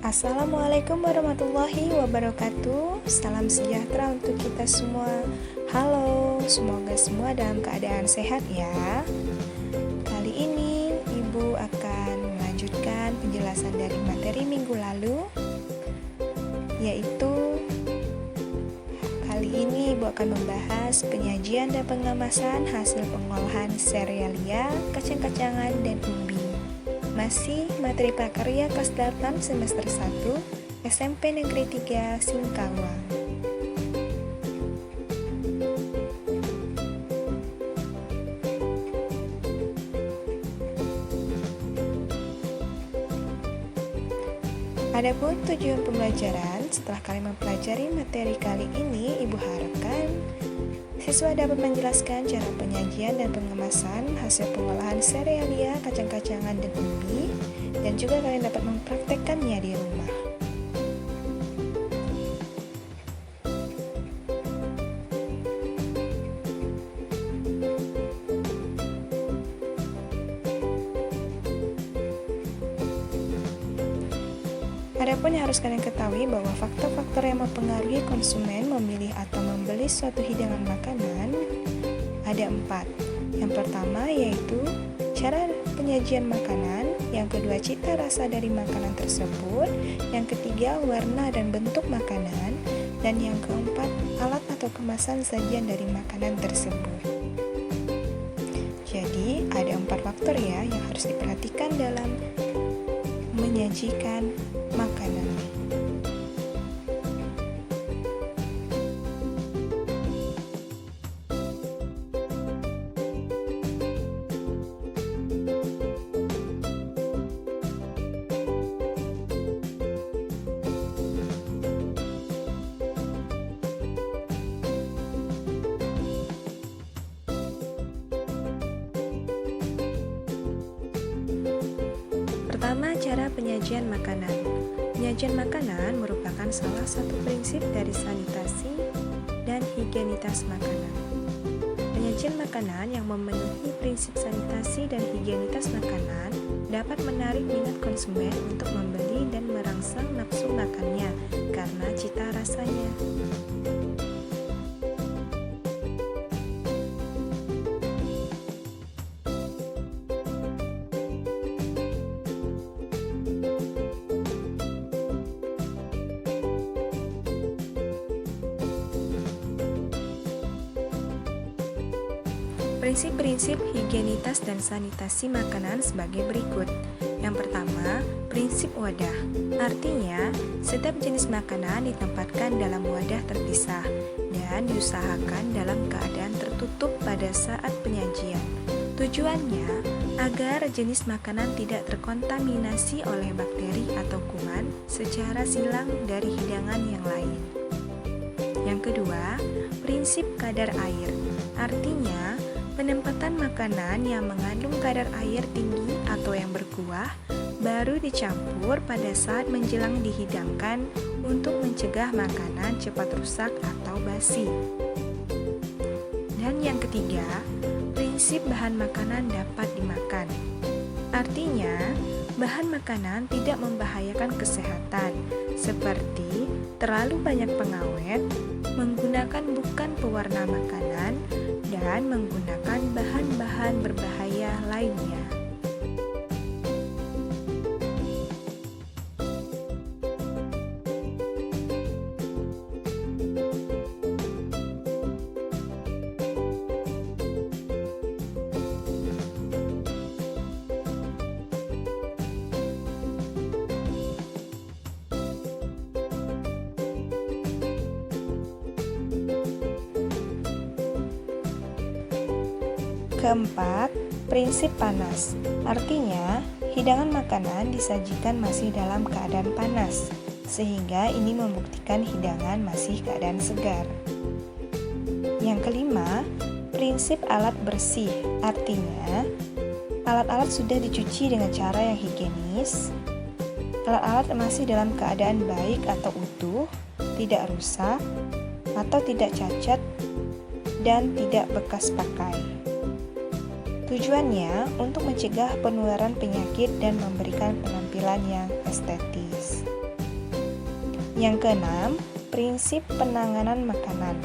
Assalamualaikum warahmatullahi wabarakatuh. Salam sejahtera untuk kita semua. Halo, semoga semua dalam keadaan sehat ya. Kali ini Ibu akan melanjutkan penjelasan dari materi minggu lalu, yaitu kali ini Ibu akan membahas penyajian dan pengemasan hasil pengolahan serealia, kacang-kacangan, dan umbi. Masih materi prakarya kelas 8 semester 1 SMP Negeri 3 Singkawang. Adapun tujuan pembelajaran, setelah kalian mempelajari materi kali ini, Ibu harapkan siswa dapat menjelaskan cara penyajian dan pengemasan hasil pengolahan serealia, kacang-kacangan, dan umbi, dan juga kalian dapat mempraktekkannya di rumah. Adapun yang harus kalian ketahui bahwa faktor-faktor yang mempengaruhi konsumen memilih atau membeli suatu hidangan makanan ada 4. Yang pertama yaitu cara penyajian makanan, yang kedua cita rasa dari makanan tersebut, yang ketiga warna dan bentuk makanan, dan yang keempat alat atau kemasan sajian dari makanan tersebut. Jadi ada 4 faktor ya yang harus diperhatikan dalam menyajikan makanan. Pertama, cara penyajian makanan. Penyajian makanan merupakan salah satu prinsip dari sanitasi dan higienitas makanan. Penyajian makanan yang memenuhi prinsip sanitasi dan higienitas makanan dapat menarik minat konsumen untuk membeli dan merangsang nafsu makannya karena cita rasanya. Prinsip-prinsip higienitas dan sanitasi makanan sebagai berikut. Yang pertama, prinsip wadah. Artinya, setiap jenis makanan ditempatkan dalam wadah terpisah dan diusahakan dalam keadaan tertutup pada saat penyajian. Tujuannya agar jenis makanan tidak terkontaminasi oleh bakteri atau kuman secara silang dari hidangan yang lain. Yang kedua, prinsip kadar air. Artinya, penempatan makanan yang mengandung kadar air tinggi atau yang berkuah baru dicampur pada saat menjelang dihidangkan untuk mencegah makanan cepat rusak atau basi. Dan yang ketiga, prinsip bahan makanan dapat dimakan. Artinya, bahan makanan tidak membahayakan kesehatan seperti terlalu banyak pengawet, menggunakan bukan pewarna makanan, dan menggunakan bahan-bahan berbahaya lainnya. Keempat, prinsip panas. Artinya, hidangan makanan disajikan masih dalam keadaan panas, sehingga ini membuktikan hidangan masih keadaan segar. Yang kelima, prinsip alat bersih. Artinya, alat-alat sudah dicuci dengan cara yang higienis. Alat-alat masih dalam keadaan baik atau utuh, tidak rusak, atau tidak cacat, dan tidak bekas pakai. Tujuannya untuk mencegah penularan penyakit dan memberikan penampilan yang estetis. Yang keenam, prinsip penanganan makanan.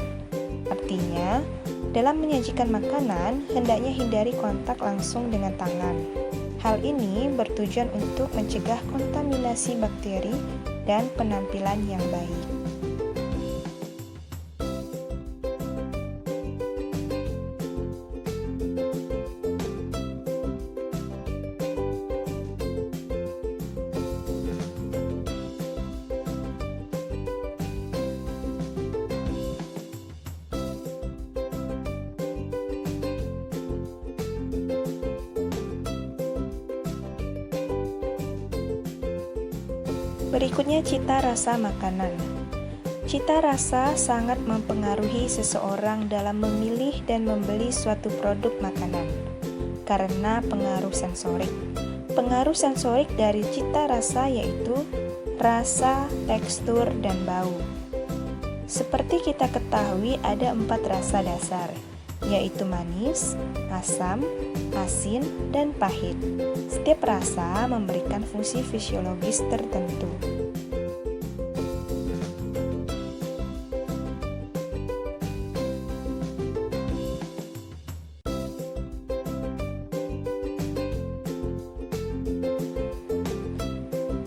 Artinya, dalam menyajikan makanan, hendaknya hindari kontak langsung dengan tangan. Hal ini bertujuan untuk mencegah kontaminasi bakteri dan penampilan yang baik. Berikutnya, cita rasa makanan. Cita rasa sangat mempengaruhi seseorang dalam memilih dan membeli suatu produk makanan karena pengaruh sensorik. Pengaruh sensorik dari cita rasa yaitu rasa, tekstur, dan bau. Seperti kita ketahui, ada 4 rasa dasar, yaitu manis, asam, asin, dan pahit. Setiap rasa memberikan fungsi fisiologis tertentu.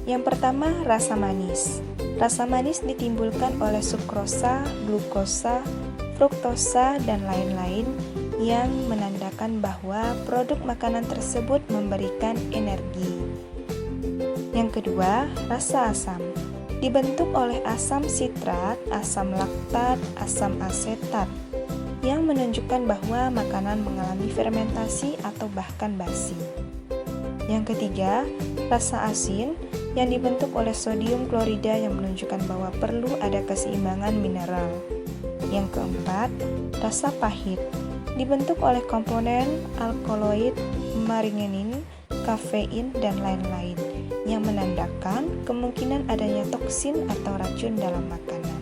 Yang pertama, rasa manis. Rasa manis ditimbulkan oleh sukrosa, glukosa, fruktosa, dan lain-lain yang menandakan bahwa produk makanan tersebut memberikan energi. Yang kedua, rasa asam. Dibentuk oleh asam sitrat, asam laktat, asam asetat, yang menunjukkan bahwa makanan mengalami fermentasi atau bahkan basi. Yang ketiga, rasa asin yang dibentuk oleh sodium klorida yang menunjukkan bahwa perlu ada keseimbangan mineral. Yang keempat, rasa pahit dibentuk oleh komponen alkaloid, maringenin, kafein, dan lain-lain yang menandakan kemungkinan adanya toksin atau racun dalam makanan.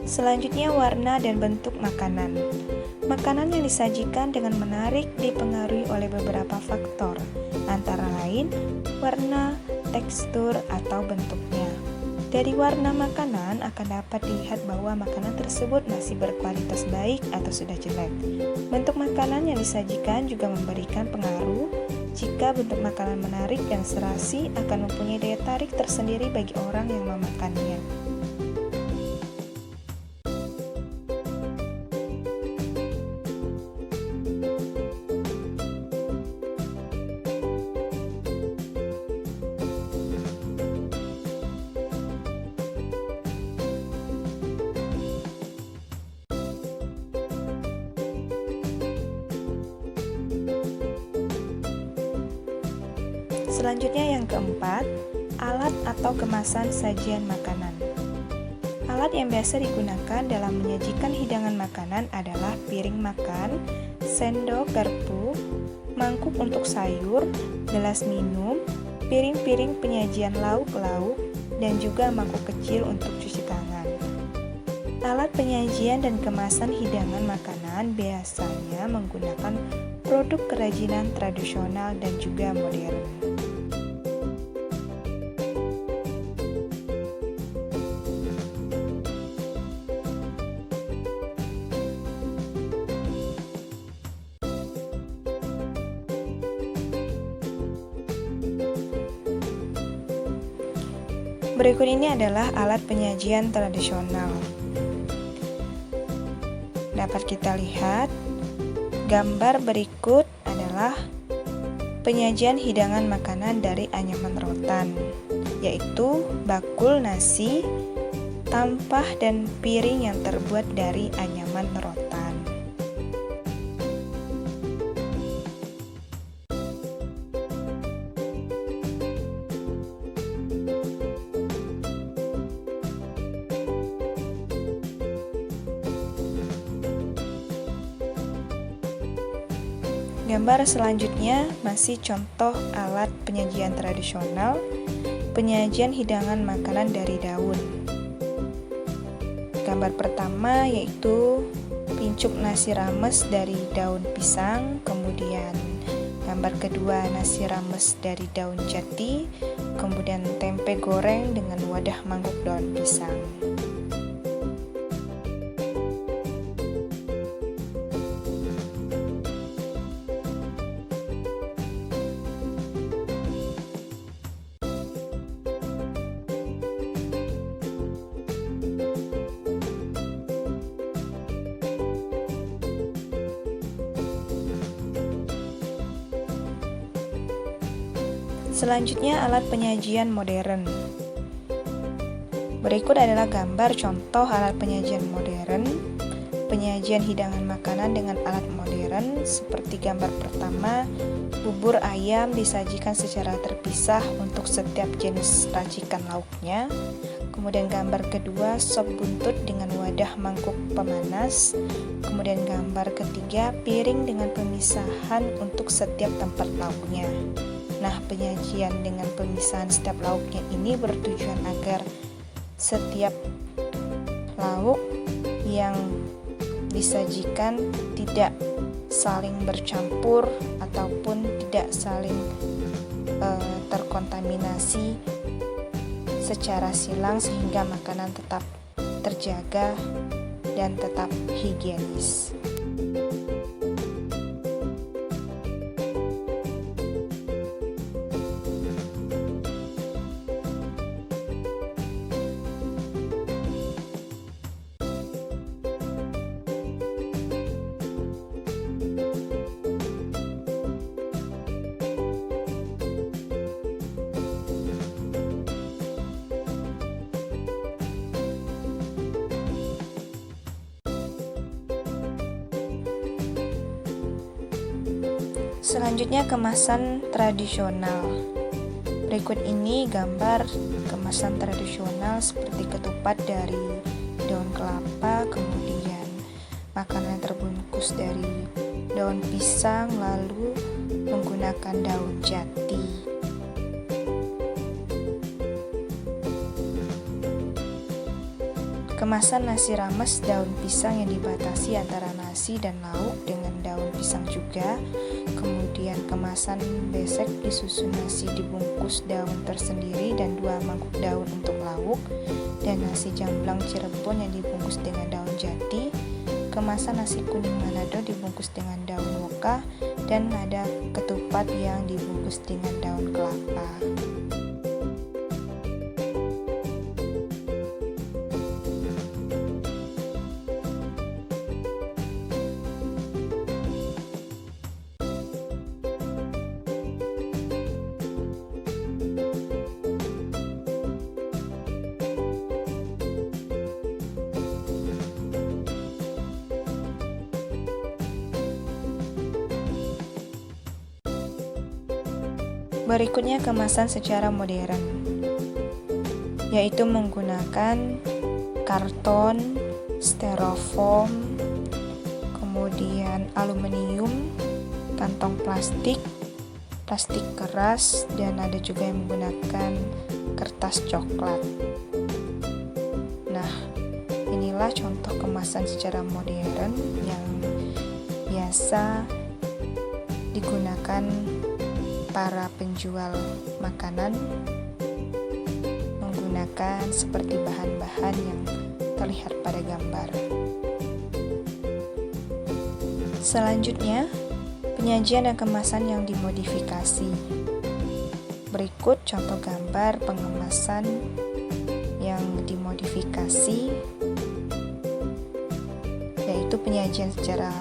Selanjutnya, warna dan bentuk makanan. Makanan yang disajikan dengan menarik dipengaruhi oleh beberapa faktor, antara lain warna, tekstur, atau bentuknya. Dari warna makanan akan dapat dilihat bahwa makanan tersebut masih berkualitas baik atau sudah jelek. Bentuk makanan yang disajikan juga memberikan pengaruh. Jika bentuk makanan menarik dan serasi, akan mempunyai daya tarik tersendiri bagi orang yang memakannya. Selanjutnya yang keempat, alat atau kemasan sajian makanan. Alat yang biasa digunakan dalam menyajikan hidangan makanan adalah piring makan, sendok garpu, mangkuk untuk sayur, gelas minum, piring-piring penyajian lauk-lauk, dan juga mangkuk kecil untuk cuci tangan. Alat penyajian dan kemasan hidangan makanan biasanya menggunakan produk kerajinan tradisional dan juga modern. Berikut ini adalah alat penyajian tradisional. Dapat kita lihat, gambar berikut adalah penyajian hidangan makanan dari anyaman rotan, yaitu bakul nasi, tampah, dan piring yang terbuat dari anyaman rotan. Gambar selanjutnya masih contoh alat penyajian tradisional, penyajian hidangan makanan dari daun. Gambar pertama yaitu pincuk nasi rames dari daun pisang, kemudian gambar kedua nasi rames dari daun jati, kemudian tempe goreng dengan wadah mangkuk daun pisang. Selanjutnya alat penyajian modern. Berikut adalah gambar contoh alat penyajian modern, penyajian hidangan makanan dengan alat modern seperti gambar pertama, bubur ayam disajikan secara terpisah untuk setiap jenis racikan lauknya. Kemudian gambar kedua, sop buntut dengan wadah mangkuk pemanas. Kemudian gambar ketiga, piring dengan pemisahan untuk setiap tempat lauknya. Nah, penyajian dengan pemisahan setiap lauknya ini bertujuan agar setiap lauk yang disajikan tidak saling bercampur ataupun tidak saling terkontaminasi secara silang sehingga makanan tetap terjaga dan tetap higienis. Selanjutnya kemasan tradisional. Berikut ini gambar kemasan tradisional seperti ketupat dari daun kelapa, kemudian makanan terbungkus dari daun pisang, lalu menggunakan daun jati. Kemasan nasi rames daun pisang yang dibatasi antara nasi dan lauk dengan daun pisang juga. Kemudian kemasan besek disusun nasi dibungkus daun tersendiri dan 2 mangkuk daun untuk lauk. Dan nasi jamblang Cirebon yang dibungkus dengan daun jati. Kemasan nasi kuning Manado dibungkus dengan daun woka. Dan ada ketupat yang dibungkus dengan daun kelapa. Berikutnya kemasan secara modern, yaitu menggunakan karton, styrofoam, kemudian aluminium, kantong plastik, plastik keras, dan ada juga yang menggunakan kertas coklat. Nah, inilah contoh kemasan secara modern yang biasa digunakan para penjual makanan menggunakan seperti bahan-bahan yang terlihat pada gambar. Selanjutnya, penyajian dan kemasan yang dimodifikasi. Berikut contoh gambar pengemasan yang dimodifikasi, yaitu penyajian secara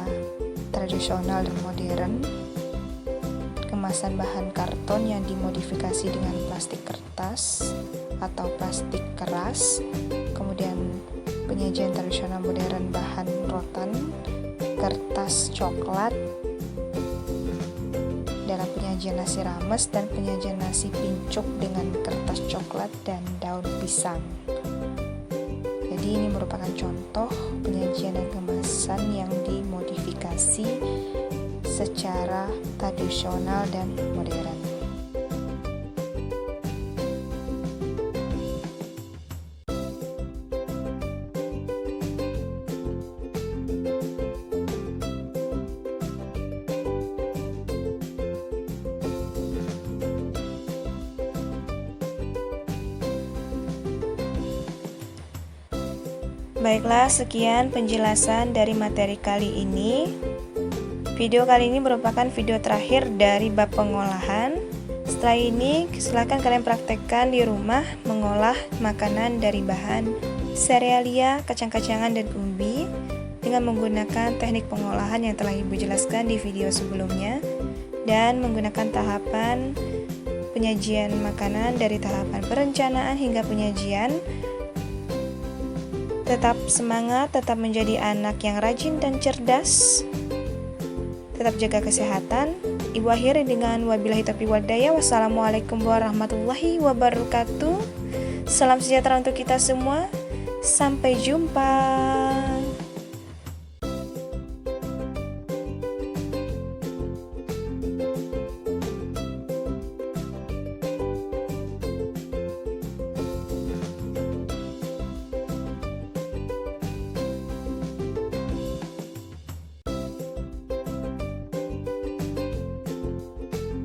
tradisional dan modern. Kemasan bahan karton yang dimodifikasi dengan plastik kertas atau plastik keras. Kemudian penyajian tradisional modern bahan rotan, kertas coklat dalam penyajian nasi rames, dan penyajian nasi pincuk dengan kertas coklat dan daun pisang. Jadi ini merupakan contoh penyajian dan kemasan yang dimodifikasi secara tradisional dan modern. Baiklah, sekian penjelasan dari materi kali ini. Video kali ini merupakan video terakhir dari bab pengolahan. Setelah ini, silakan kalian praktekkan di rumah mengolah makanan dari bahan serealia, kacang-kacangan, dan umbi dengan menggunakan teknik pengolahan yang telah Ibu jelaskan di video sebelumnya dan menggunakan tahapan penyajian makanan dari tahapan perencanaan hingga penyajian. Tetap semangat, tetap menjadi anak yang rajin dan cerdas. Tetap jaga kesehatan. Ibu akhiri dengan wabillahi taufiq wal hidayah. Wassalamualaikum warahmatullahi wabarakatuh. Salam sejahtera untuk kita semua. Sampai jumpa.